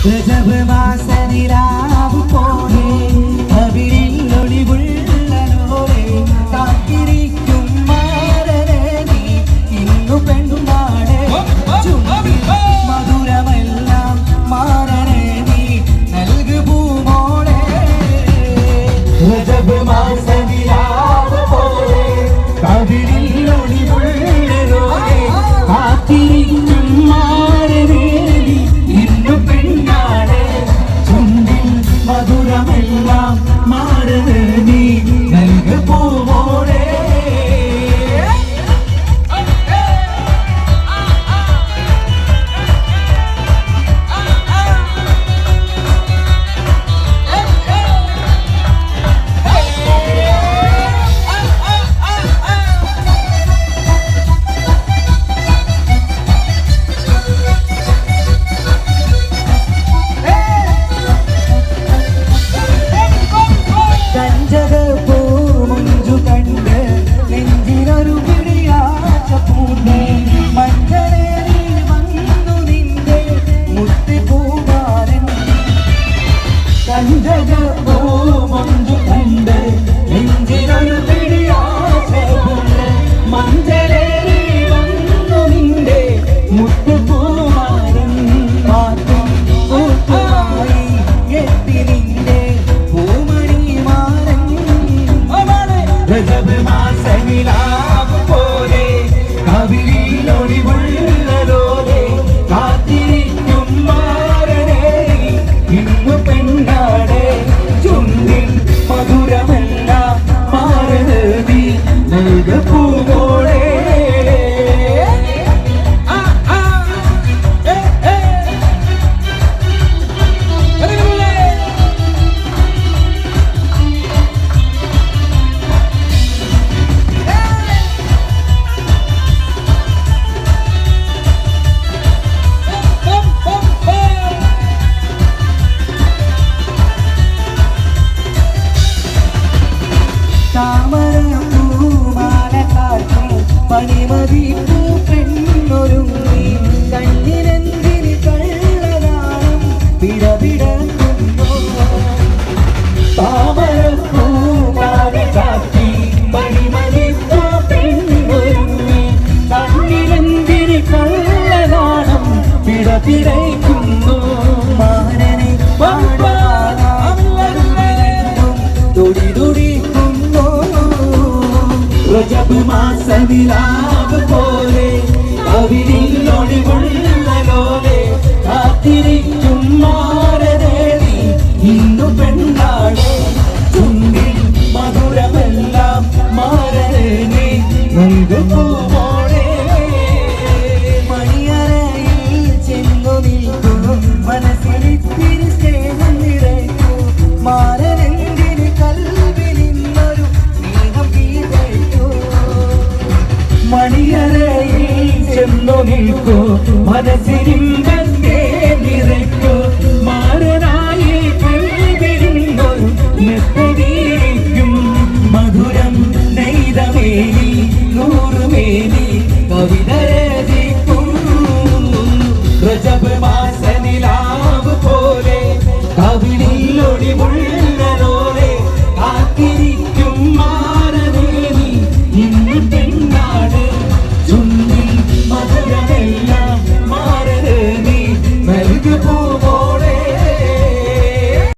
രജബ് മാസനിലാവ് പോലെ കവിളിൽ ഒളിവുള്ളോരെ കാത്തിരിക്കും മാരനെ നീ ഇന്നു പെണ്ണുമാടെ ചുണ്ടിൽ മധുരമെല്ലാം മാരനെ നീ നൽകു പൂമോളെ രജബ് മാസനിലാവ് പോലെ കവിളിൽ ഒളിവുള്ളോരെ കാത്തിരിക്കും മാരനെ മധുരമെല്ലാം മാറുന്നത് നീ നൽകു പൂവോടെ രജബ് മാസനിലാവ് പോലെ കവിളിൽ ഒളിവുള്ളോരെ കാത്തിരിക്കും മാരനെ ഇന്നു പെണ്ണാടെ ചുണ്ടിൽ മധുരമെല്ലാം മാറുന്നത് നീ നൽകു പൂവോടെ പണിമതിപ്പൂ പെണ്ണൊരുങ്ങി കണ്ണിനെന്തിന് കള്ളനാണം പിടപിടക്കുന്നു താമരപ്പൂ കാട്ടി പണിമതിപ്പൂ പെണ്ണൊരുങ്ങി കണ്ണിനെന്തിന് കള്ളനാണം പിടപിടയ്ക്കുന്നു മാരനെ തുടി തുടിക്കുന്നു രജബ് മാസനിലാവ് പോലെ കവിളിൽ ഒളിവുള്ളോരെ കാത്തിരിക്കും മാരനെ നീ ഇന്നു പെണ്ണാടെ ചുണ്ടിൽ മധുരമെല്ലാം മാരനെ നീ നൽകു പൂവോടെ മണിയറയിൽ ചെന്നു നിൽക്കും മനസ്സിലിത്തിരി സ്നേഹം നിറയ്ക്കും മാരനെന്തിന് കൽവിലിന്നൊരു സ്നേഹം കീഴേറ്റു മണിയറയിൽ ചെന്നു നിൽക്കൂ മനസ്സിരിമ്പത്തെ നിറയ്ക്കൂ മാരനായി കൽവിലിന്നൊരു മെത്തടിയിരിക്കും മധുരം നെയ്തമേനി നൂറുമേനി കവിത രചിക്കും രജബ് മാസനിലാവ് പോലെ കവിളിൽ ഒളിവുള്ളോരെ കാത്തിരിക്കും മാരനെ നീ ഇന്നു പെണ്ണാട് ചുണ്ടിൽ മധുരമെല്ലാം മാരനെ നീ നൽകു പൂവോടെ